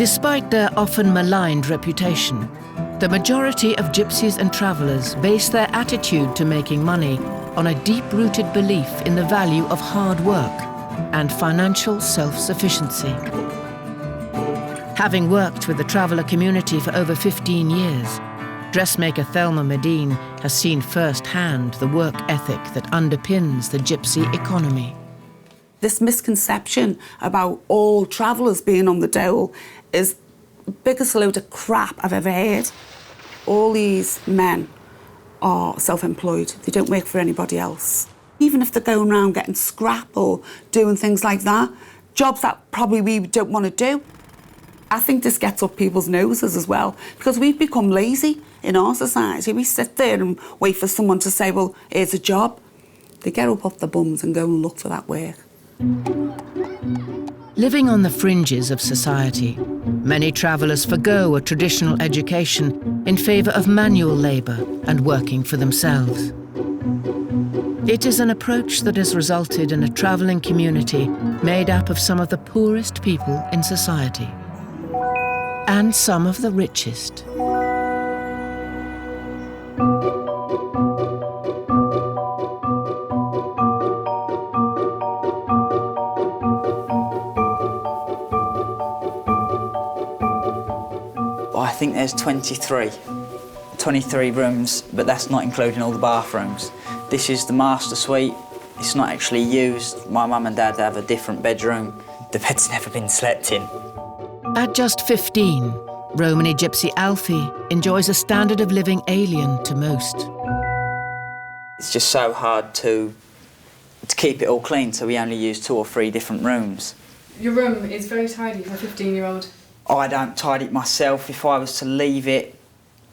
Despite their often maligned reputation, the majority of gypsies and travellers base their attitude to making money on a deep-rooted belief in the value of hard work and financial self-sufficiency. Having worked with the traveller community for over 15 years, dressmaker Thelma Medine has seen firsthand the work ethic that underpins the gypsy economy. This misconception about all travellers being on the dole is the biggest load of crap I've ever heard. All these men are self-employed. They don't work for anybody else. Even if they're going around getting scrap or doing things like that, jobs that probably we don't want to do. I think this gets up people's noses as well, because we've become lazy in our society. We sit there and wait for someone to say, well, here's a job. They get up off their bums and go and look for that work. Living on the fringes of society, many travellers forgo a traditional education in favour of manual labour and working for themselves. It is an approach that has resulted in a travelling community made up of some of the poorest people in society and some of the richest. I think there's 23 rooms, but that's not including all the bathrooms. This is the master suite. It's not actually used. My mum and dad have a different bedroom. The bed's never been slept in. At just 15, Romany gypsy Alfie enjoys a standard of living alien to most. It's just so hard to keep it all clean, so we only use 2 or 3 different rooms. Your room is very tidy for a 15-year-old. I don't tidy it myself. If I was to leave it,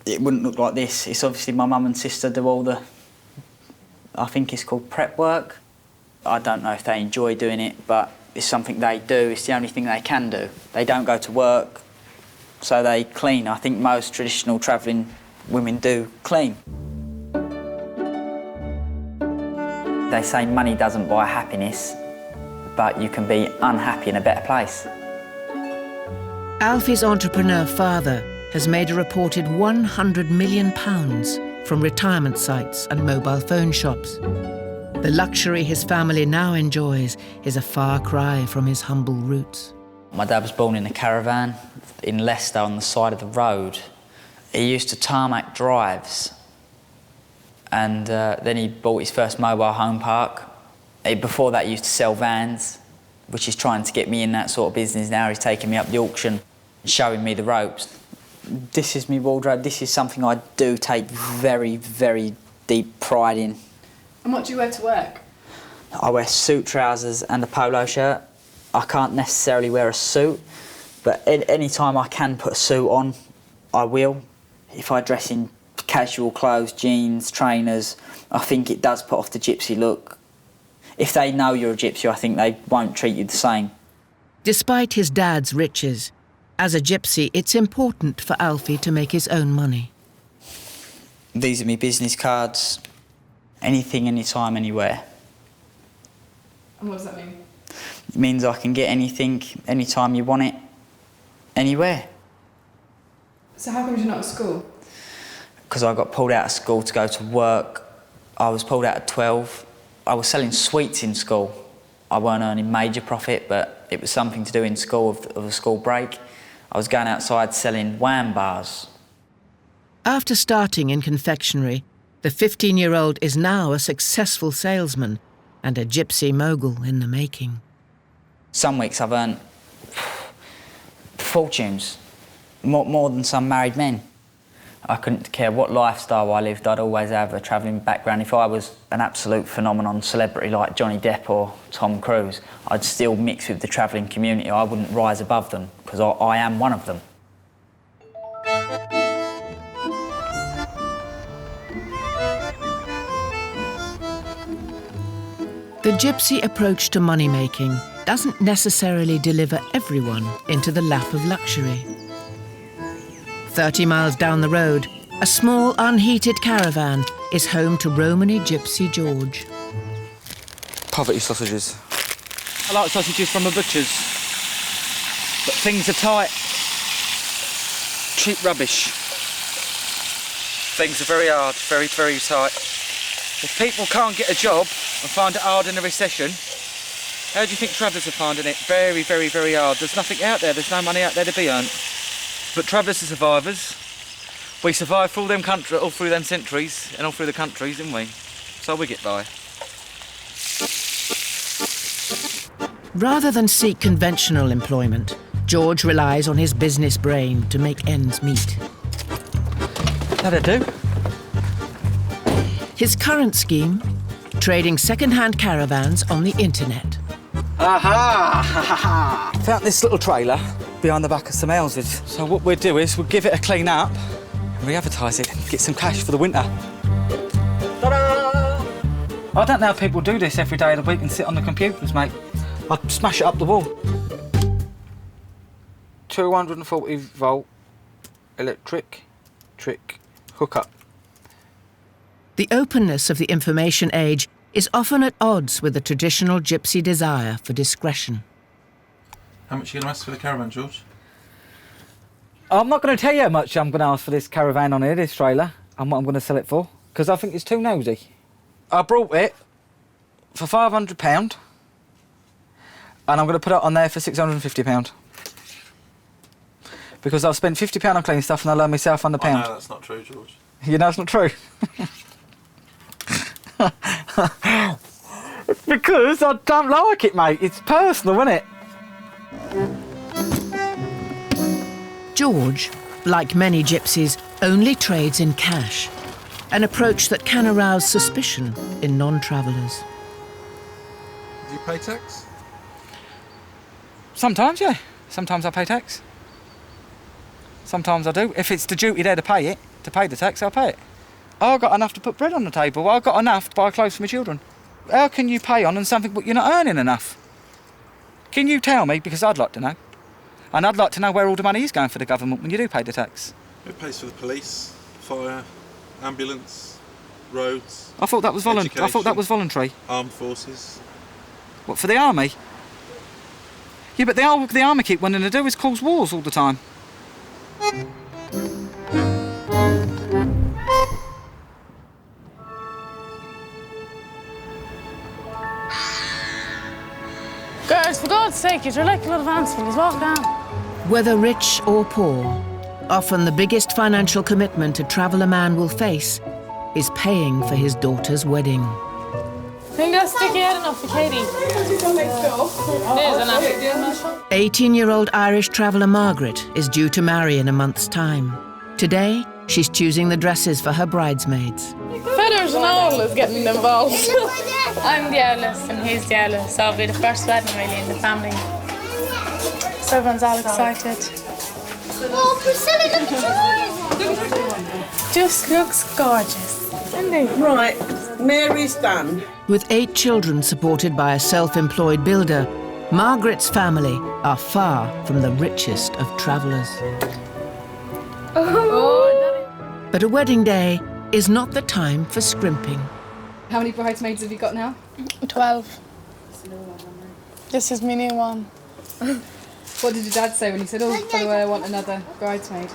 it wouldn't look like this. It's obviously my mum and sister do all the, I think it's called prep work. I don't know if they enjoy doing it, but it's something they do. It's the only thing they can do. They don't go to work, so they clean. I think most traditional travelling women do clean. They say money doesn't buy happiness, but you can be unhappy in a better place. Alfie's entrepreneur father has made a reported £100 million from retirement sites and mobile phone shops. The luxury his family now enjoys is a far cry from his humble roots. My dad was born in a caravan in Leicester on the side of the road. He used to tarmac drives, and then he bought his first mobile home park. Before that, he used to sell vans, which is trying to get me in that sort of business now. He's taking me up the auction, showing me the ropes. This is my wardrobe. This is something I do take very, very deep pride in. And what do you wear to work? I wear suit trousers and a polo shirt. I can't necessarily wear a suit, but any time I can put a suit on, I will. If I dress in casual clothes, jeans, trainers, I think it does put off the gypsy look. If they know you're a gypsy, I think they won't treat you the same. Despite his dad's riches, as a gypsy, it's important for Alfie to make his own money. These are my business cards. Anything, anytime, anywhere. And what does that mean? It means I can get anything, anytime you want it, anywhere. So how come you're not at school? Because I got pulled out of school to go to work. I was pulled out at 12. I was selling sweets in school. I weren't earning major profit, but it was something to do in school of a school break. I was going outside selling wham bars. After starting in confectionery, the 15-year-old is now a successful salesman and a gypsy mogul in the making. Some weeks I've earned fortunes, more than some married men. I couldn't care what lifestyle I lived, I'd always have a travelling background. If I was an absolute phenomenon celebrity like Johnny Depp or Tom Cruise, I'd still mix with the travelling community. I wouldn't rise above them, because I am one of them. The gypsy approach to money-making doesn't necessarily deliver everyone into the lap of luxury. 30 miles down the road, a small unheated caravan is home to Romany Gypsy George. Poverty sausages. I like sausages from the butchers, but things are tight. cheap rubbish. Things are very hard, very, very tight. If people can't get a job and find it hard in a recession, how do you think travellers are finding it? Very, very, very hard. There's nothing out there. There's no money out there to be earned. But travellers are survivors. We survived through them all through them centuries and all through the countries, didn't we? So we get by. Rather than seek conventional employment, George relies on his business brain to make ends meet. That'll do. His current scheme? Trading second-hand caravans on the internet. Aha! Found this little trailer behind the back of some houses. So what we'll do is we'll give it a clean up and re-advertise it and get some cash for the winter. Ta-da! I don't know how people do this every day of the week and sit on the computers, mate. I'd smash it up the wall. 240 volt electric trick hookup. The openness of the information age is often at odds with the traditional gypsy desire for discretion. How much are you going to ask for the caravan, George? I'm not going to tell you how much I'm going to ask for this caravan on here, this trailer, and what I'm going to sell it for, because I think it's too nosy. I brought it for £500, and I'm going to put it on there for £650. Because I've spent £50 on clean stuff and I learned myself on the pound. No, that's not true, George. You know it's not true? It's because I don't like it, mate. It's personal, isn't it? George, like many gypsies, only trades in cash, an approach that can arouse suspicion in non-travellers. Do you pay tax? Sometimes, yeah. Sometimes I pay tax. Sometimes I do. If it's the duty there to pay the tax, I'll pay it. I've got enough to put bread on the table. I've got enough to buy clothes for my children. How can you pay on something but you're not earning enough? Can you tell me? Because I'd like to know. And I'd like to know where all the money is going for the government when you do pay the tax. It pays for the police, fire, ambulance, roads. I thought that was voluntary. I thought that was voluntary. Armed forces. What, for the army? Yeah, but the army keep wanting to do is cause wars all the time. Girls, for God's sake, you're like a little ants, please walk down. Whether rich or poor, often the biggest financial commitment a traveller man will face is paying for his daughter's wedding. I think that's sticky out enough for Katie. It is enough. 18-year-old Irish traveller Margaret is due to marry in a month's time. Today, she's choosing the dresses for her bridesmaids. Feathers and all is getting involved. I'm the eldest and he's the eldest, so it'll be the first wedding really in the family. So everyone's all excited. Oh, Priscilla, look at Just looks gorgeous, doesn't it? Right, Mary's done. With 8 children supported by a self-employed builder, Margaret's family are far from the richest of travellers. But a wedding day is not the time for scrimping. How many bridesmaids have you got now? 12. This is my new one. What did your dad say when he said, oh, by the way, I want another bridesmaid?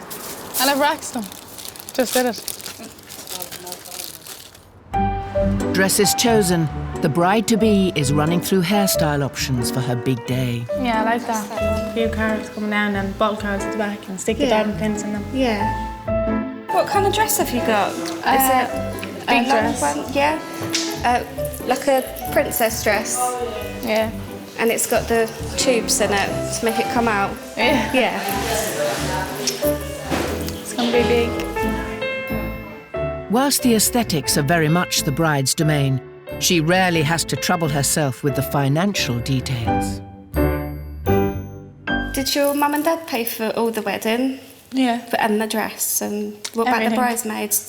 I never asked him. Just did it. Dresses chosen, the bride-to-be is running through hairstyle options for her big day. Yeah, I like that. A few cards coming down and bottle cards at the back and stick the diamond pins in them. Yeah. What kind of dress have you got? Is it big a long dress. one? Yeah. Like a princess dress. Yeah. And it's got the tubes in it to make it come out. Yeah. Yeah. It's gonna be big. Whilst the aesthetics are very much the bride's domain, she rarely has to trouble herself with the financial details. Did your mum and dad pay for all the wedding? Yeah. And the dress? And what about the Everything. bridesmaids?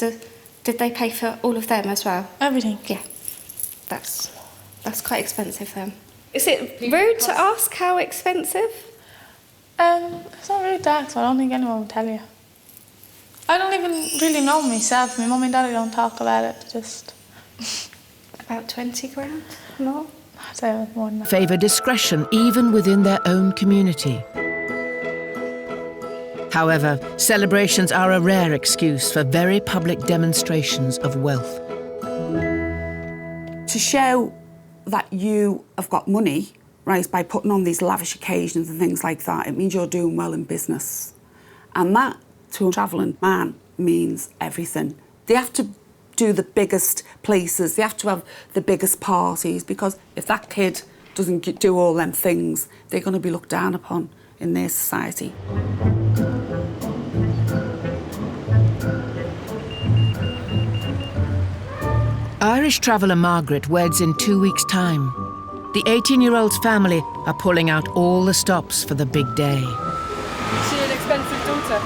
Did they pay for all of them as well? Everything. Yeah. That's quite expensive then. Is it rude to ask how expensive? It's not really that, so I don't think anyone will tell you. I don't even really know myself. My mum and daddy don't talk about it, just... About 20 grand? More? I'd say it was more than that. Favour discretion even within their own community. However, celebrations are a rare excuse for very public demonstrations of wealth. To show that you have got money, right, by putting on these lavish occasions and things like that, it means you're doing well in business. And that, to a travelling man, means everything. They have to do the biggest places, they have to have the biggest parties, because if that kid doesn't do all them things, they're going to be looked down upon in their society. Irish traveller Margaret weds in 2 weeks' time. The 18-year-old's family are pulling out all the stops for the big day. Is she an expensive daughter?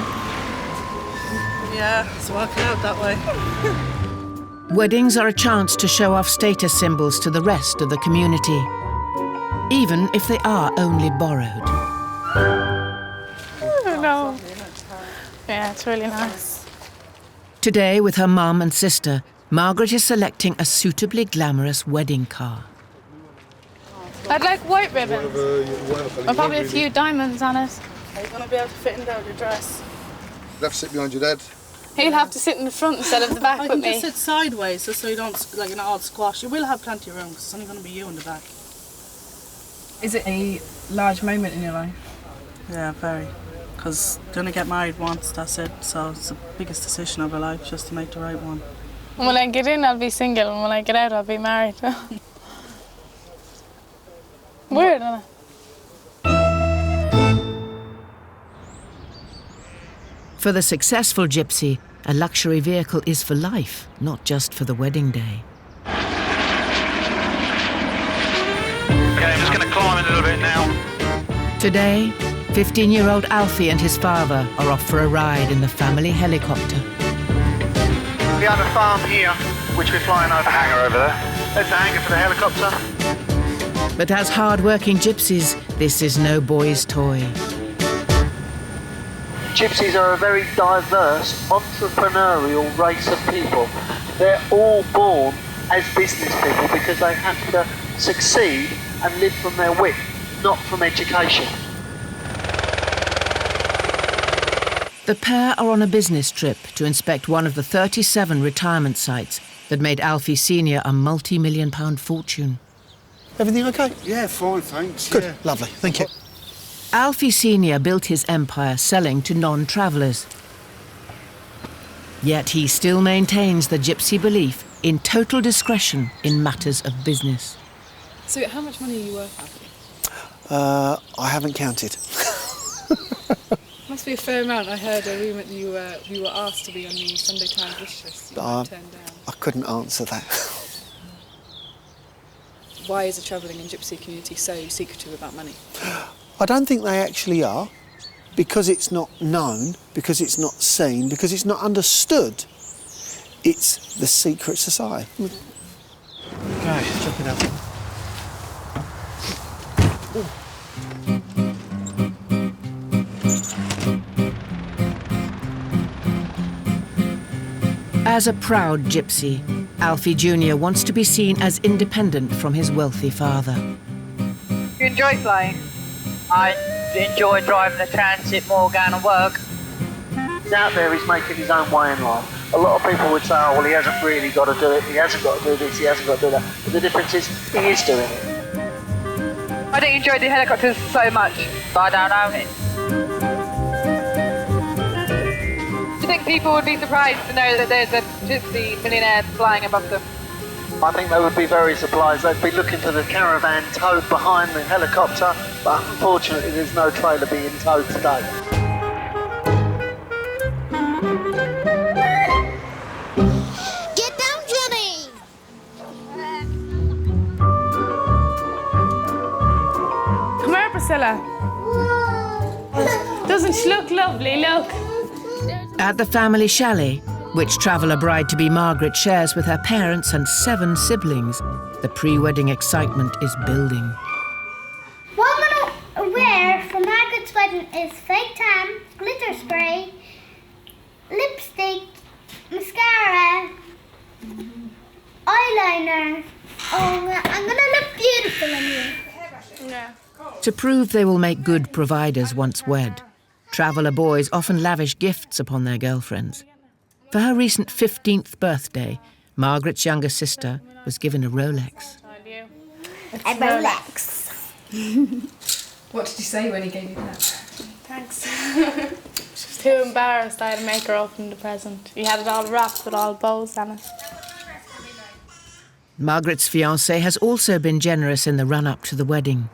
Yeah, it's working out that way. Weddings are a chance to show off status symbols to the rest of the community, even if they are only borrowed. Oh, no. Yeah, it's really nice. Today, with her mum and sister, Margaret is selecting a suitably glamorous wedding car. I'd like white ribbons. And probably a few diamonds on it. Are you going to be able to fit in there with your dress? You'll have to sit behind your dad. He'll have to sit in the front instead of the back I with can just me. sit sideways just so you don't, like, you're not all squashed. You will have plenty of room because it's only going to be you in the back. Is it a large moment in your life? Yeah, very. Because going to get married once, that's it. So it's the biggest decision of her life, just to make the right one. When I get in, I'll be single, and when I get out, I'll be married. Weird, isn't it? For the successful Gypsy, a luxury vehicle is for life, not just for the wedding day. Okay, I'm just going to climb a little bit now. Today, 15-year-old Alfie and his father are off for a ride in the family helicopter. We have a farm here, which we're flying over. A hangar over there. There's the hangar for the helicopter. But as hard-working gypsies, this is no boy's toy. Gypsies are a very diverse, entrepreneurial race of people. They're all born as business people because they have to succeed and live from their wit, not from education. The pair are on a business trip to inspect one of the 37 retirement sites that made Alfie Sr. a multi-million-pound fortune. Everything okay? Yeah, fine, thanks. Good, yeah. lovely, thank you. Alfie Sr. built his empire selling to non-travellers. Yet he still maintains the Gypsy belief in total discretion in matters of business. So how much money are you worth, Alfie? I haven't counted. Must be a fair amount. I heard a rumour that you were asked to be on the Sunday Times wish list. You were turned down. I couldn't answer that. Why is the travelling and gypsy community so secretive about money? I don't think they actually are, because it's not known, because it's not seen, because it's not understood. It's the secret society. Okay, jump it up. As a proud gypsy, Alfie Jr. wants to be seen as independent from his wealthy father. You enjoy flying? I enjoy driving the transit more, going to work. He's out there, he's making his own way in life. A lot of people would say, oh, well, he hasn't really got to do it, he hasn't got to do this, he hasn't got to do that. But the difference is, he is doing it. I don't enjoy the helicopters so much, but I don't own it. Do you think people would be surprised to know that there's a gypsy millionaire flying above them? I think they would be very surprised. They'd be looking for the caravan towed behind the helicopter, but unfortunately there's no trailer being towed today. Get down, Johnny! Come here, Priscilla. Doesn't she look lovely? Look. At the family chalet, which traveller bride-to-be Margaret shares with her parents and 7 siblings, the pre-wedding excitement is building. What I'm going to wear for Margaret's wedding is fake tan, glitter spray, lipstick, mascara, eyeliner. Oh, I'm going to look beautiful in you. Yeah. To prove they will make good providers once wed, Traveller boys often lavish gifts upon their girlfriends. For her recent 15th birthday, Margaret's younger sister was given a Rolex. A Rolex. What did you say when he gave you that? Thanks. She was too embarrassed. I had to make her open the present. He had it all wrapped with all bows on it. Margaret's fiancé has also been generous in the run-up to the wedding.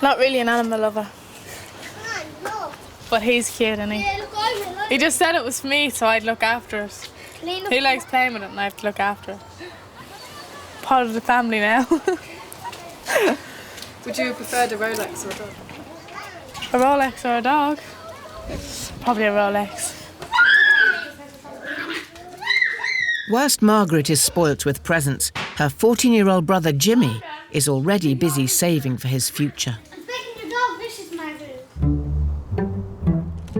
Not really an animal lover. But he's cute, isn't he? He just said it was for me, so I'd look after it. He likes playing with it and I have to look after it. Part of the family now. Would you have preferred a Rolex or a dog? A Rolex or a dog? Probably a Rolex. Whilst Margaret is spoilt with presents, her 14-year-old brother Jimmy is already busy saving for his future. I'm taking the dog. This is my room.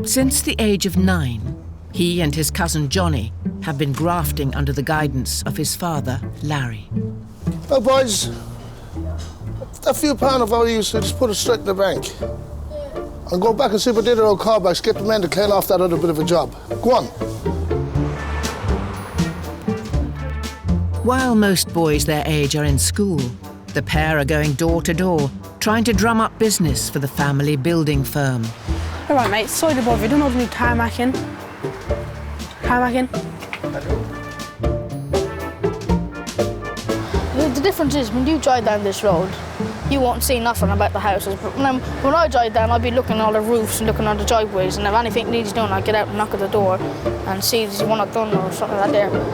Since the age of 9, he and his cousin Johnny have been grafting under the guidance of his father, Larry. Oh, boys, that few pound of value, so just put it straight in the bank. And go back and see if I did it on carbacks, get the men to clean off that other bit of a job. Go on. While most boys their age are in school, the pair are going door to door, trying to drum up business for the family building firm. All right, mate, sorry to bother you. Don't know if you need tarmacking. Tarmacking? The difference is, when you drive down this road, you won't see nothing about the houses. But when I drive down, I'll be looking at all the roofs and looking at the driveways, and if anything needs doing, I'll get out and knock at the door and see if you want it done or something like that there.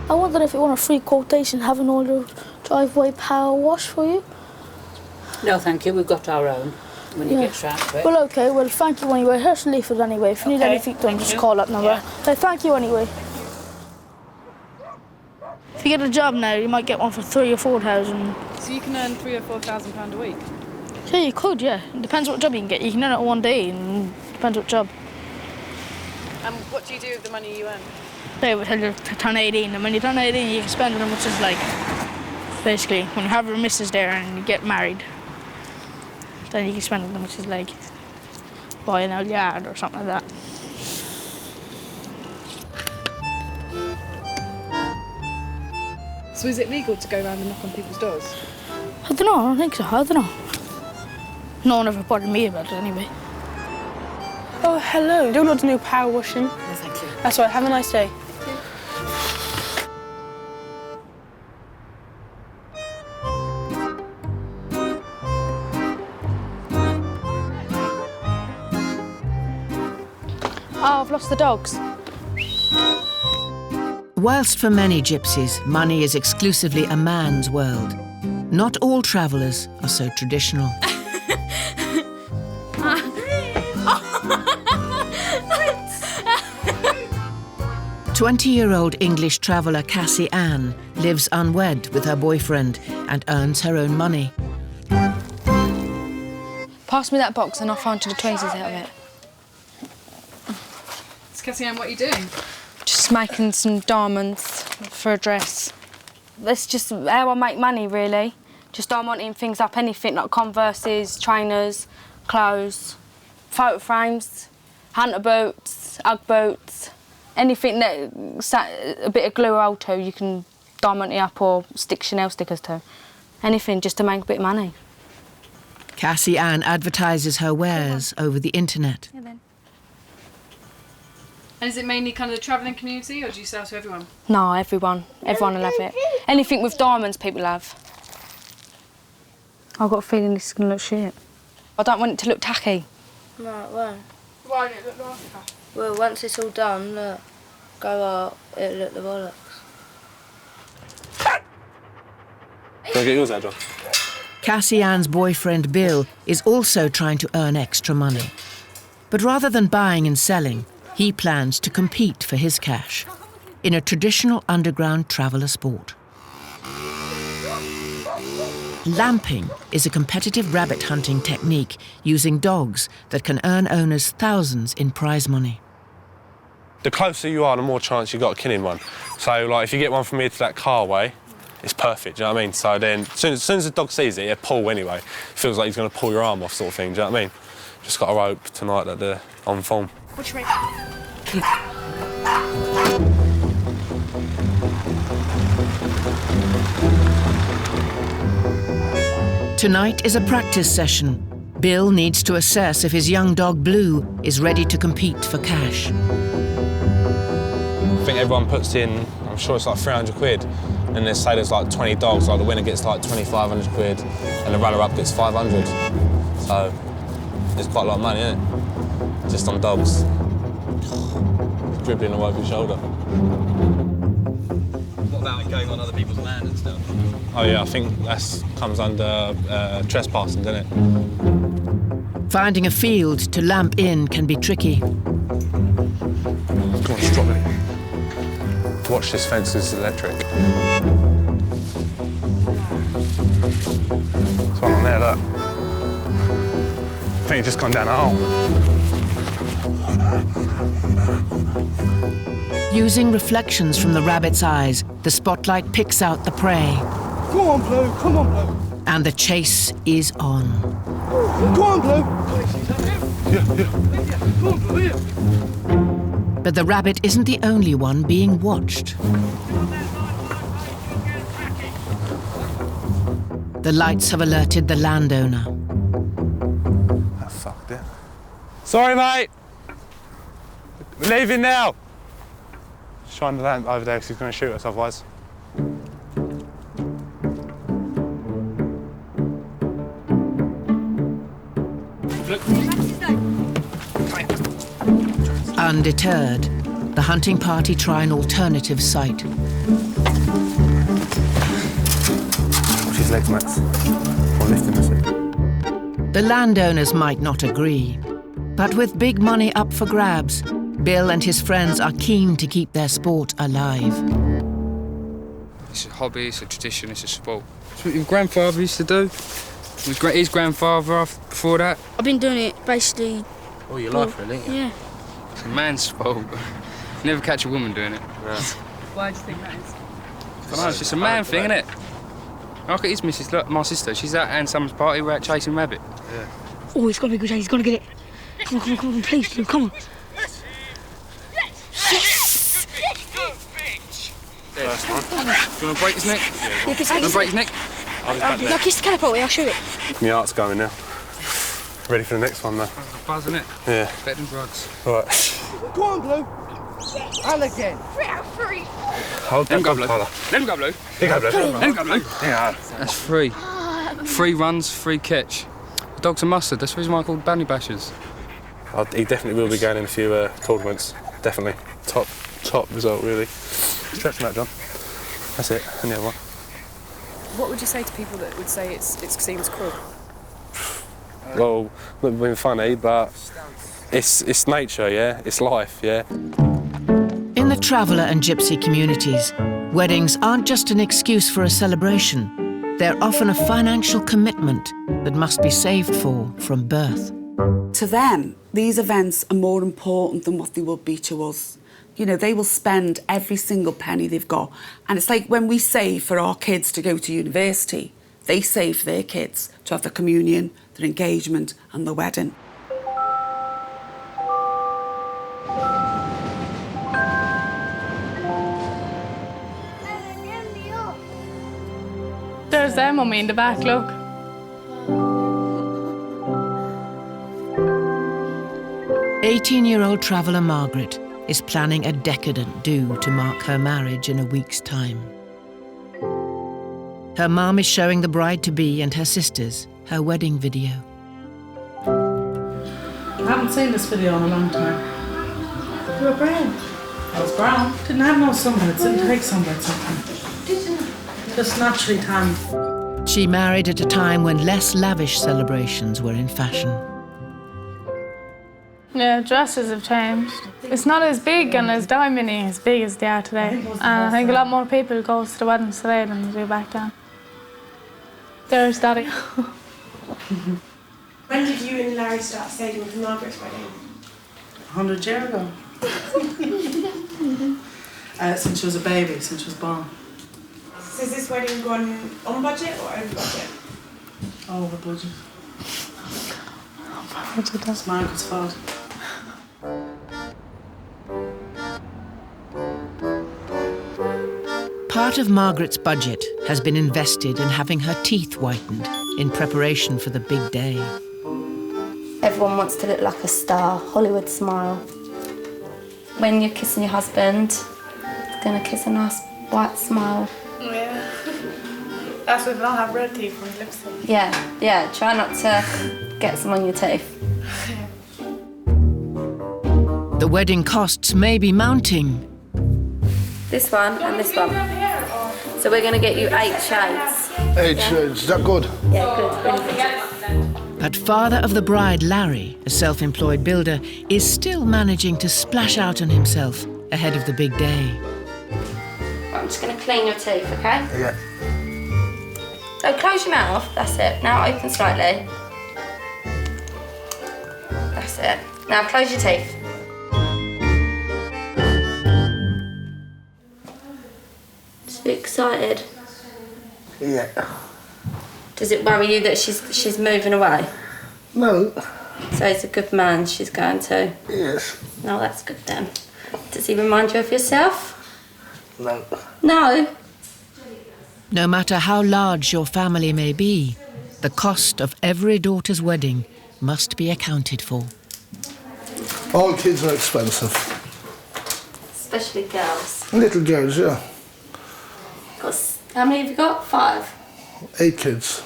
I wondered if you want a free quotation having all your driveway power washed for you. No, thank you. We've got our own when you get round to it. Well, OK. Well, thank you anyway. Here's the leaflet anyway. If you need anything done, just call that number. So thank you anyway. If you get a job now, you might get one for £3,000 or £4,000. So you can earn £3,000 or £4,000 a week? Yeah, you could, yeah. It depends what job you can get. You can earn it one day, and depends what job. And what do you do with the money you earn? They would tell you to turn 18, and when you turn 18, you can spend it on which is like, basically, when you have your missus there and you get married, then you can spend it on which is like buying a yard or something like that. So is it legal to go around and knock on people's doors? I don't know, I don't think so, I don't know. No one ever bothered me about it anyway. Oh, hello. Do you want to do power washing? No, thank you. That's all right, have a nice day. Oh, I've lost the dogs. Whilst for many gypsies, money is exclusively a man's world, not all travellers are so traditional. 20-year-old English traveller Cassie Ann lives unwed with her boyfriend and earns her own money. Pass me that box and I'll find you the tweezers out of it. Cassie Ann, what are you doing? Just making some diamonds for a dress. That's just how I make money, really. Just diamonding things up, anything like Converses, trainers, clothes, photo frames, hunter boots, Ugg boots, anything that a bit of glue hold to, you can diamond it up or stick Chanel stickers to. Anything just to make a bit of money. Cassie Ann advertises her wares over the internet. And is it mainly kind of the travelling community, or do you sell to everyone? No, everyone. Everyone will have it. Anything with diamonds, people have. I've got a feeling this is going to look shit. I don't want it to look tacky. No, it won't. Why won't it look like? Well, once it's all done, look, go up, it'll look the bollocks. Can I get yours out, John? Cassie Ann's boyfriend Bill is also trying to earn extra money. But rather than buying and selling, he plans to compete for his cash in a traditional underground traveller sport. Lamping is a competitive rabbit hunting technique using dogs that can earn owners thousands in prize money. The closer you are, the more chance you got of killing one. So, like, if you get one from here to that carway, it's perfect, do you know what I mean? So then, as soon as the dog sees it, it'll pull anyway. It feels like he's going to pull your arm off sort of thing, do you know what I mean? Just got to hope tonight that they're on form. Which way? Tonight is a practice session. Bill needs to assess if his young dog Blue is ready to compete for cash. I think everyone puts in, I'm sure it's like 300 quid, and they say there's like 20 dogs, like the winner gets like 2,500 quid, and the runner-up gets 500. So, it's quite a lot of money, isn't it? Just on dogs. Dribbling away with your shoulder. What about going on other people's land and stuff? Oh yeah, I think that comes under trespassing, doesn't it? Finding a field to lamp in can be tricky. Come on, just drop it. Watch this fence, this is electric. There's one on there, look. I think it's just gone down a hole. Using reflections from the rabbit's eyes, the spotlight picks out the prey. Come on, Blue, come on, Blue. And the chase is on. Come on, Blue. Yeah. Come on, Blue, here. But the rabbit isn't the only one being watched. The lights have alerted the landowner. That fucked it. Sorry, mate. We're leaving now. Shine the lamp over there because he's going to shoot us otherwise. Undeterred, the hunting party try an alternative site. Watch his legs, Max. Or lift him a sec. The landowners might not agree, but with big money up for grabs, Bill and his friends are keen to keep their sport alive. It's a hobby, it's a tradition, it's a sport. It's what your grandfather used to do. His grandfather before that. I've been doing it basically all your life, really, ain't you? Yeah. It's a man's sport. You never catch a woman doing it. Yeah. Why do you think that is? I don't know, it's just a man thing, isn't it? Look at his missus, look, my sister, she's at Anne Summer's party, we're out chasing rabbit. Yeah. Oh, it's got to be a good chase, he's got to get it. Come on, please, Blue, come on. Yes! First one. Do you want to break his neck? Yeah, do you want to break his neck? No, kiss the catapult, I'll shoot it. My heart's going now. Ready for the next one, though. Buzz, isn't it? Yeah. Better than drugs. All right. Go on, Blue. And again. 3 out of 3. Hold Let him go, Blue. Tyler. Let him go, Blue. Here you go, Blue. Let him go, Blue. Yeah. That's 3. 3 runs, 3 catch. The dog's a mustard. That's the reason why I called Bunny Bashers. He definitely will be going in a few tournaments. Definitely. Top result, really. Stretch him out, John. That's it. And the other one. What would you say to people that would say it seems cruel? Well, not being funny, but it's nature, yeah? It's life, yeah? In the traveller and gypsy communities, weddings aren't just an excuse for a celebration. They're often a financial commitment that must be saved for from birth. To them, these events are more important than what they would be to us. You know, they will spend every single penny they've got. And it's like when we save for our kids to go to university, they save for their kids to have the communion, their engagement and the wedding. There's their mummy in the back, look. "18-year-old traveller Margaret is planning a decadent do to mark her marriage in a week's time. Her mum is showing the bride-to-be and her sisters her wedding video. I haven't seen this video in a long time. You were brown. I was brown. Didn't have no sunbeds, didn't take sunbeds sometimes. Just naturally tan. She married at a time when less lavish celebrations were in fashion. Yeah, dresses have changed. It's not as big and as diamondy as big as they are today. And I think a lot more people go to the weddings today than they do back then. There's Daddy. When did you and Larry start saving for Margaret's wedding? 100 years ago. Since she was a baby, since she was born. So is this wedding gone on budget or over budget? Over budget. It's Margaret's fault. Part of Margaret's budget has been invested in having her teeth whitened in preparation for the big day. Everyone wants to look like a star, Hollywood smile. When you're kissing your husband, you're gonna kiss a nice white smile. Yeah. That's if I have red teeth from lipstick. Yeah, try not to get some on your teeth. The wedding costs may be mounting. This one and this one. So we're gonna get you 8 shades. 8 shades, is that good? Yeah, good, really good. But father of the bride, Larry, a self-employed builder, is still managing to splash out on himself ahead of the big day. I'm just gonna clean your teeth, okay? Yeah. So close your mouth, that's it. Now open slightly. That's it. Now close your teeth. Just be excited. Yeah. Does it worry you that she's moving away? No. So he's a good man, she's going to? Yes. No, that's good then. Does he remind you of yourself? No. No? No matter how large your family may be, the cost of every daughter's wedding must be accounted for. All kids are expensive. Especially girls. Little girls, yeah. How many have you got? 5? 8 kids.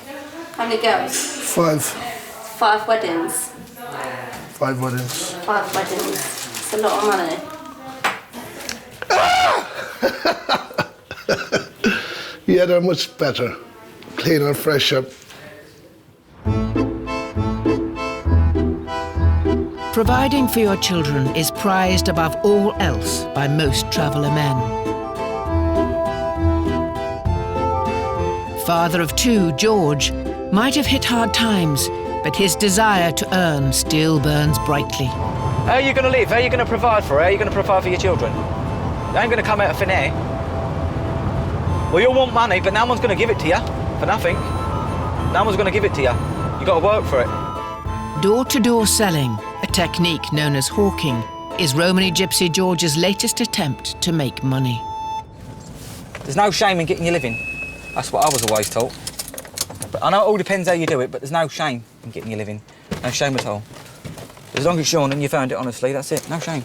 How many girls? 5. 5 weddings. 5 weddings. 5 weddings. It's a lot of money. Yeah, they're much better. Cleaner, fresher. Providing for your children is prized above all else by most traveller men. Father of 2, George, might have hit hard times, but his desire to earn still burns brightly. How are you going to live? How are you going to provide for her? How are you going to provide for your children? You ain't going to come out of thin air. Well, you'll want money, but no one's going to give it to you for nothing. No one's going to give it to you. You've got to work for it. Door-to-door selling, a technique known as hawking, is Romany Gypsy George's latest attempt to make money. There's no shame in getting your living. That's what I was always taught. But I know it all depends how you do it, but there's no shame in getting your living. No shame at all. As long as it's yours and you found it honestly, that's it. No shame.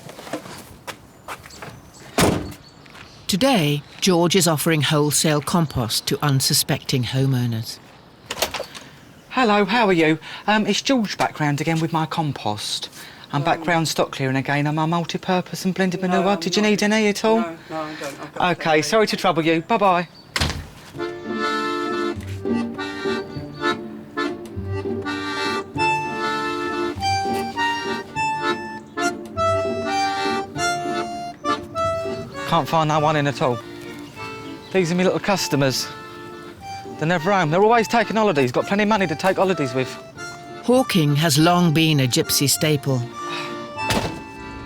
Today, George is offering wholesale compost to unsuspecting homeowners. Hello, how are you? It's George back round again with my compost. I'm back round stock clearing again on my multi-purpose and blended manure. Did you need any at all? No, I don't. OK, sorry to trouble you. Bye-bye. Can't find no one in at all. These are my little customers. They're never home. They're always taking holidays. Got plenty of money to take holidays with. Hawking has long been a gypsy staple.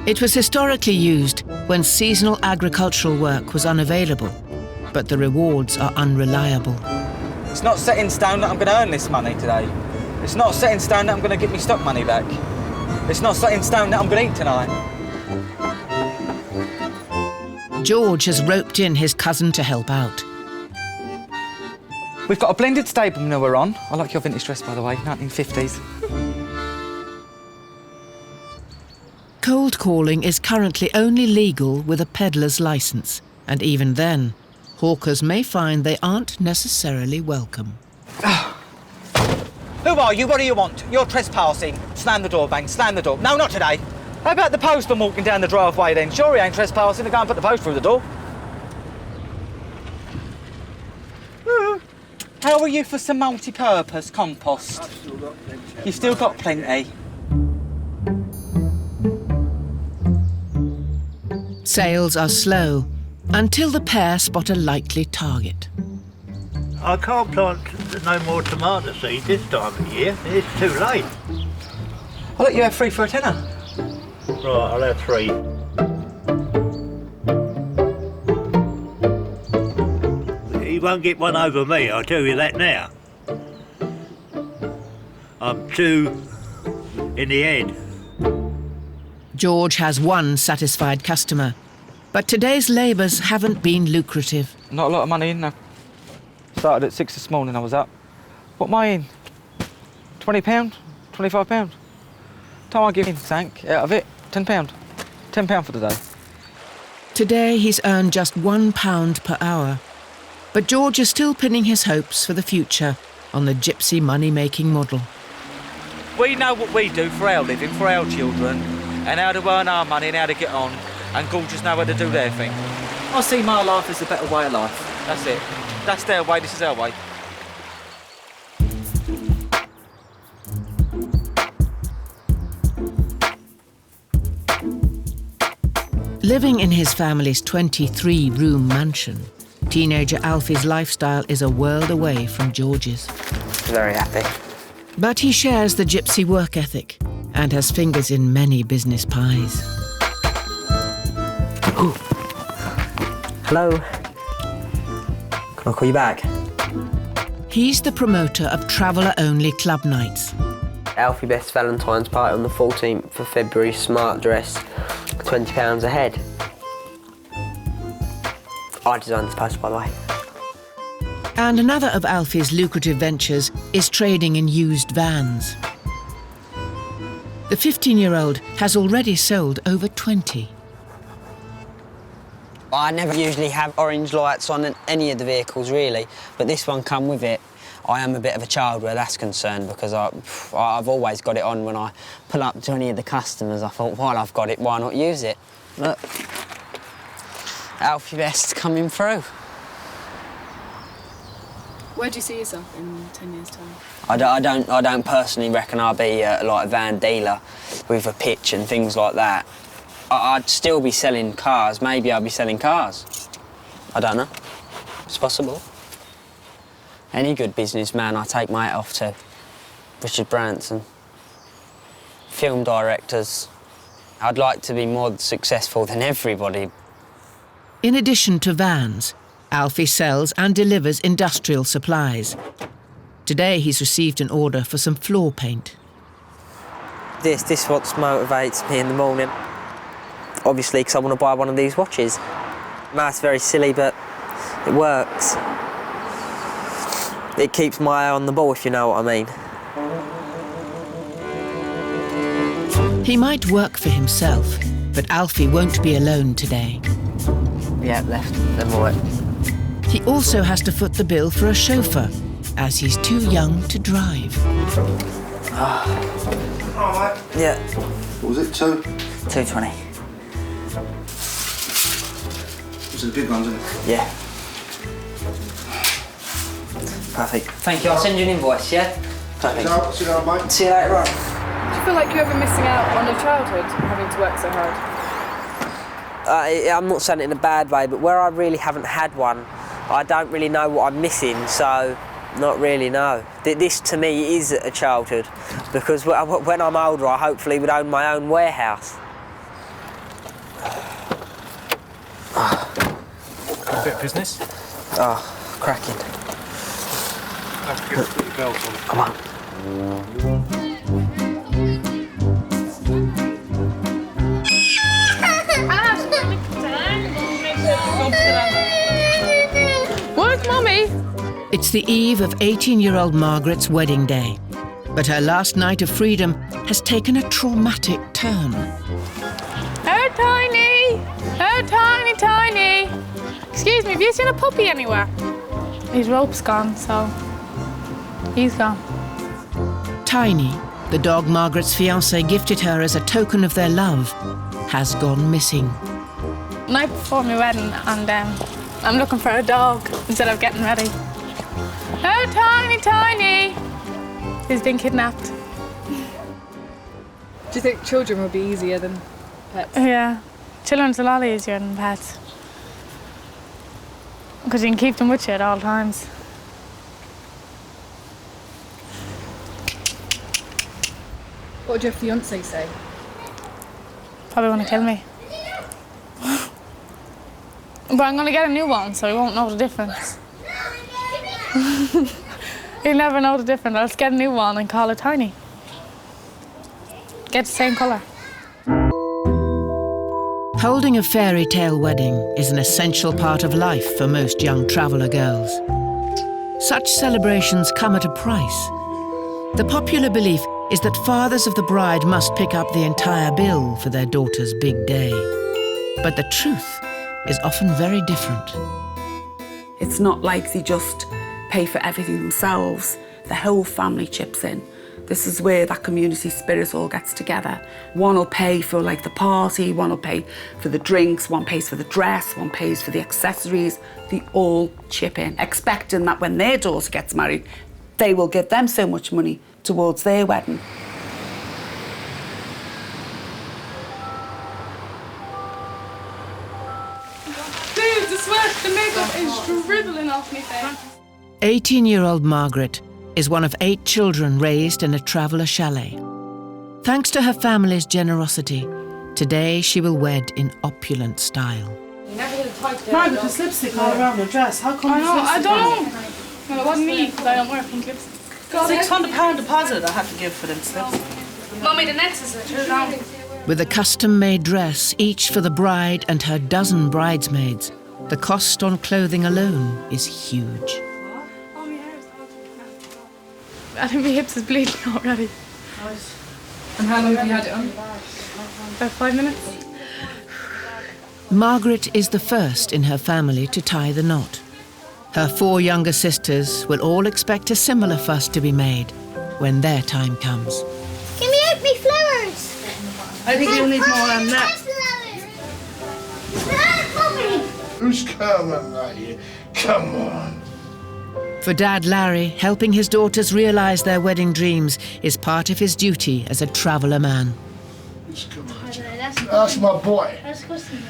It was historically used when seasonal agricultural work was unavailable, but the rewards are unreliable. It's not set in stone that I'm going to earn this money today. It's not set in stone that I'm going to get me stock money back. It's not set in stone that I'm going to eat tonight. George has roped in his cousin to help out. We've got a blended stable manure on. I like your vintage dress, by the way, 1950s. Cold calling is currently only legal with a peddler's licence, and even then, hawkers may find they aren't necessarily welcome. Who are you? What do you want? You're trespassing. Slam the door, bang, slam the door. No, not today. How about the postman walking down the driveway then? Sure he ain't trespassing to go and put the post through the door. How are you for some multi-purpose compost? You've still got plenty. Sales are slow until the pair spot a likely target. I can't plant no more tomato seeds this time of year. It's too late. I'll let you have 3 for a tenner. Right, I'll have 3. You won't get one over me, I'll tell you that now. I'm 2 in the head. George has one satisfied customer, but today's labours haven't been lucrative. Not a lot of money in there. Started at 6 this morning, I was up. What am I in? £20? £25? Time I give him, thank, out of it, £10. £10 for the day. Today he's earned just £1 per hour, but George is still pinning his hopes for the future on the Gypsy money-making model. We know what we do for our living, for our children, and how to earn our money and how to get on, and gorgeous know how to do their thing. I see my life as a better way of life. That's it. That's their way, this is our way. Living in his family's 23-room mansion, teenager Alfie's lifestyle is a world away from George's. Very happy. But he shares the Gypsy work ethic and has fingers in many business pies. Ooh. Hello. Can I call you back? He's the promoter of traveller-only club nights. Alfie Best Valentine's party on the 14th of February, smart dress, £20 a head. I designed this post, by the way. And another of Alfie's lucrative ventures is trading in used vans. The 15-year-old has already sold over 20. I never usually have orange lights on any of the vehicles, really, but this one come with it. I am a bit of a child where that's concerned because I've always got it on when I pull up to any of the customers. I thought, while I've got it, why not use it? Look, Alfie Best's coming through. Where do you see yourself in 10 years' time? I don't personally reckon I'll be like a van dealer with a pitch and things like that. I'd still be selling cars. Maybe I'll be selling cars. I don't know. It's possible. Any good businessman I take my hat off to. Richard Branson. Film directors. I'd like to be more successful than everybody. In addition to vans, Alfie sells and delivers industrial supplies. Today he's received an order for some floor paint. This what motivates me in the morning. Obviously, because I want to buy one of these watches. That's very silly, but it works. It keeps my eye on the ball, if you know what I mean. He might work for himself, but Alfie won't be alone today. Yeah, left, then right. He also has to foot the bill for a chauffeur, as he's too young to drive. Yeah. What was it, 2? 220. Those are the big ones, isn't it? Yeah. Perfect. Thank you, I'll send you an invoice, yeah? Perfect. See you later, mate. See you later on. Do you feel like you're ever missing out on your childhood, having to work so hard? I'm not saying it in a bad way, but where I really haven't had one, I don't really know what I'm missing, so not really, no. This, to me, is a childhood, because when I'm older, I hopefully would own my own warehouse. A bit of business? Oh, cracking. Have to get the belt on. Come on. Work, Mummy! It's the eve of 18-year-old Margaret's wedding day, but her last night of freedom has taken a traumatic turn. Oh, Tiny! Oh, Tiny, Tiny! Excuse me, have you seen a puppy anywhere? His rope's gone, so he's gone. Tiny, the dog Margaret's fiancé gifted her as a token of their love, has gone missing. Night before my wedding, and I'm looking for a dog instead of getting ready. Oh, Tiny, Tiny! He's been kidnapped. Do you think children will be easier than pets? Yeah, children's a lot easier than pets. Because you can keep them with you at all times. What would your fiancé say? Probably want to kill me. But I'm going to get a new one, so he won't know the difference. You'll never know the difference. Let's get a new one and call it tiny. Get the same colour. Holding a fairy tale wedding is an essential part of life for most young traveller girls. Such celebrations come at a price. The popular belief is that fathers of the bride must pick up the entire bill for their daughter's big day. But the truth is often very different. It's not like they just pay for everything themselves. The whole family chips in. This is where that community spirit all gets together. One will pay for like the party, one will pay for the drinks, one pays for the dress, one pays for the accessories. They all chip in, expecting that when their daughter gets married, they will give them so much money towards their wedding. Dude, the sweat, the makeup is dribbling off me face. 18-year-old Margaret is one of 8 children raised in a traveller chalet. Thanks to her family's generosity, today she will wed in opulent style. Margaret, there's lipstick all around her dress. How come I know, I there's don't lipstick know. Well, it wasn't me, because I don't wear pink lipstick. £600 deposit I have to give for them slips. Mummy, the next is a down. With a custom-made dress, each for the bride and her dozen bridesmaids, the cost on clothing alone is huge. I think my hips is bleeding already. And how long have you had it on? About 5 minutes. Margaret is the first in her family to tie the knot. Her 4 younger sisters will all expect a similar fuss to be made when their time comes. Give me out me flowers. I think you'll need more than that. Who's coming now? Come on. For Dad Larry, helping his daughters realise their wedding dreams is part of his duty as a traveller man. That's my boy. That's custom.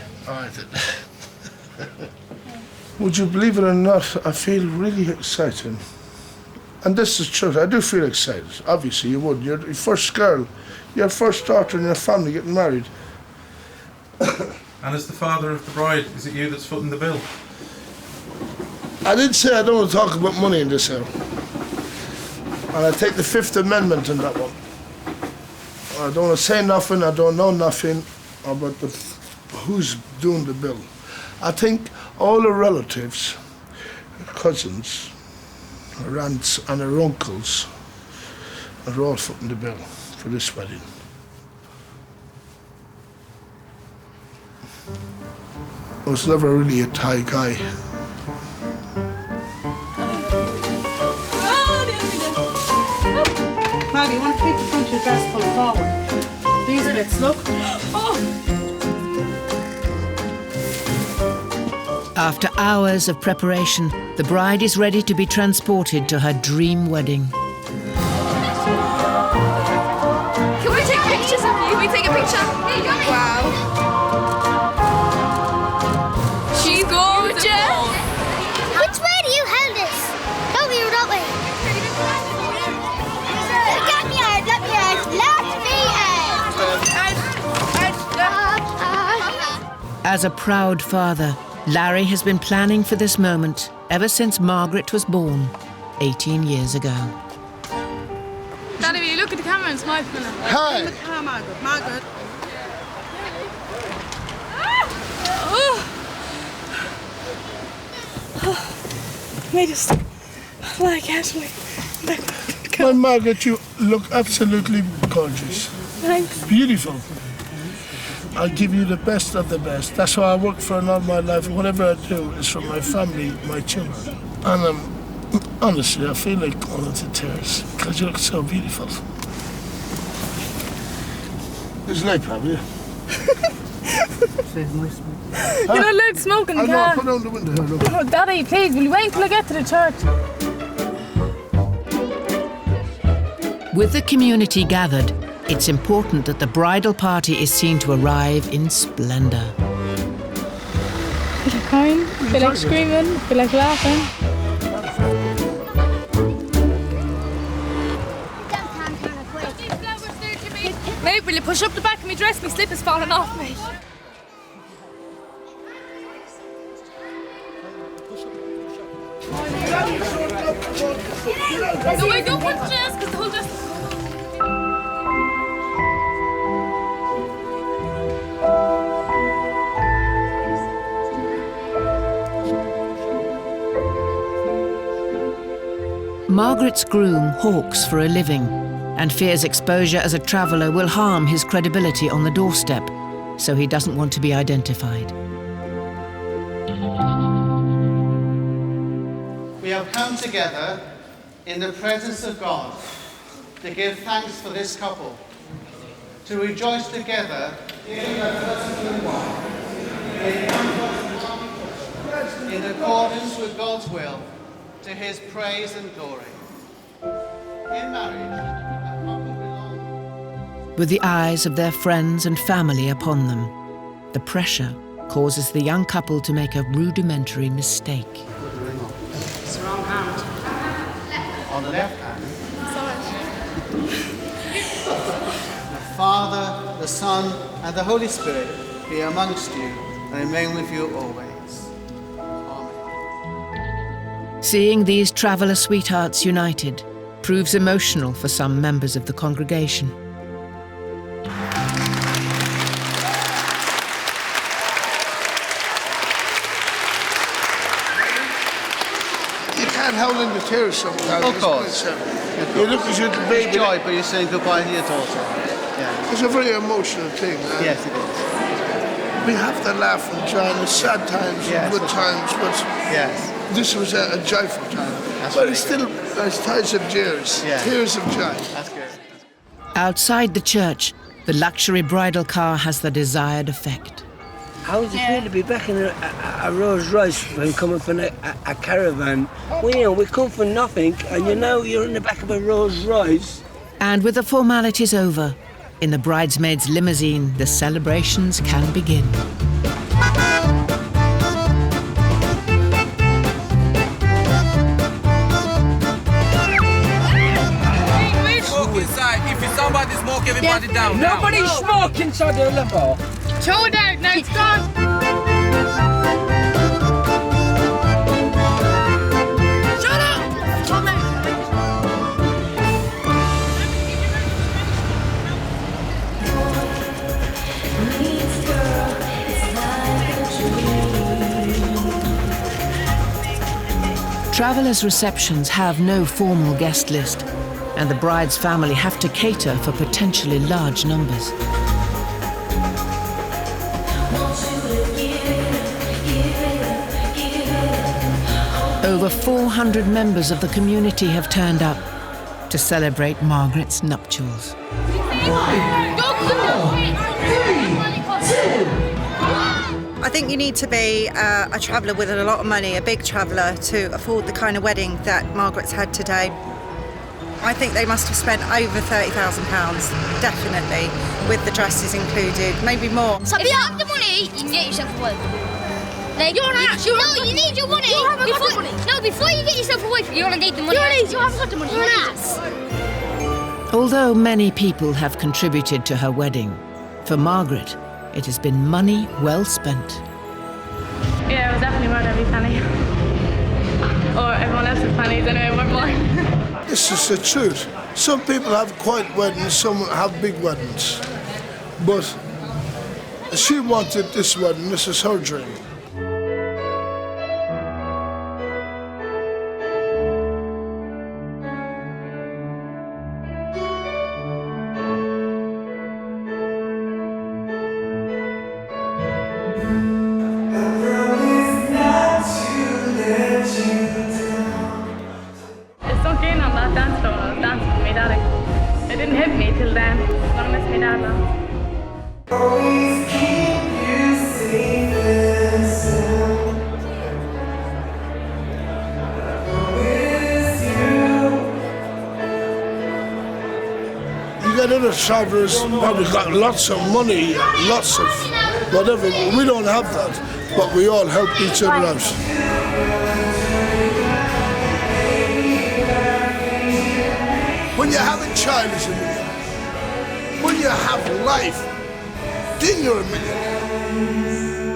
Would you believe it or not, I feel really excited. And this is true, I do feel excited. Obviously you would. You're your first girl, your first daughter in your family getting married. And as the father of the bride, is it you that's footing the bill? I did say I don't want to talk about money in this here. And I take the Fifth Amendment in that one. I don't want to say nothing, I don't know nothing about who's doing the bill. I think all the relatives, her cousins, her aunts and her uncles are all footing the bill for this wedding. I was never really a Thai guy. Maggie, you want to keep the front of your dress pulled forward? These bits, look. After hours of preparation, the bride is ready to be transported to her dream wedding. Can we take pictures of you? Can we take a picture? Wow. She's gorgeous. Which way do you hold this? That way or that way? Let me out, let me out, let me out. As a proud father, Larry has been planning for this moment ever since Margaret was born 18 years ago. Daddy, will you look at the camera and smile for me? Hi. Hi, Margaret. Margaret. I just like actually. My Margaret, you look absolutely gorgeous. Thanks. Beautiful. I'll give you the best of the best. That's why I work for all my life. Whatever I do is for my family, my children. And honestly, I feel like going into tears because you look so beautiful. It's late, probably. You're not allowed to smoke in the I know, car. put down the window here, look. Oh, Daddy, please, will you wait until I get to the church? With the community gathered, it's important that the bridal party is seen to arrive in splendour. Feel like crying, feel like screaming, feel like laughing. Mate, will you push up the back of my dress? My slip is falling off, mate. No, wait, don't put the dress, because the whole dress is Margaret's groom hawks for a living and fears exposure as a traveller will harm his credibility on the doorstep, so he doesn't want to be identified. We have come together in the presence of God to give thanks for this couple, to rejoice together in accordance with God's will, to his praise and glory. In marriage, a couple belongs. With the eyes of their friends and family upon them, the pressure causes the young couple to make a rudimentary mistake. It's the wrong hand. On the left hand. The Father, the Son, and the Holy Spirit be amongst you and remain with you always. Seeing these traveller sweethearts united proves emotional for some members of the congregation. You can't hold in the tears sometimes. Of course. You look as if the baby... It's joy, but you're saying goodbye to your daughter. Yeah. It's a very emotional thing. Yes, it is. We have to laugh and joy in the sad times and good times, but this was a joyful time. But it's still, there's times of tears, tears of joy. That's good. Outside the church, the luxury bridal car has the desired effect. How does it feel to be back in a Rolls Royce when coming from a caravan? Well, you know, we come from nothing, and you know you're in the back of a Rolls Royce. And with the formalities over, in the bridesmaid's limousine, the celebrations can begin. Smoke inside. If it's somebody smoke, everybody down. Nobody smoke inside the limo. Throw it out, now it's gone. Shut up! Come out. Travellers' receptions have no formal guest list, and the bride's family have to cater for potentially large numbers. Over 400 members of the community have turned up to celebrate Margaret's nuptials. I think you need to be a traveller with a lot of money, a big traveller, to afford the kind of wedding that Margaret's had today. I think they must have spent over £30,000, definitely, with the dresses included, maybe more. So if you have the money, you can get yourself a wife. Like, you're an ass. No, you need your money. You haven't got the money. No, before you get yourself a wife, you're gonna need the money. You haven't got the money. You're an ass. Although many people have contributed to her wedding, for Margaret, it has been money well spent. Yeah, it was definitely worth every penny. Or everyone else's pennies anyway, weren't mine. This is the truth. Some people have quiet weddings, some have big weddings. But she wanted this wedding, this is her dream. Other travellers probably got lots of money, lots of whatever. We don't have that, but we all help each other out. When you have a child, it's a million. When you have life, then you're a million.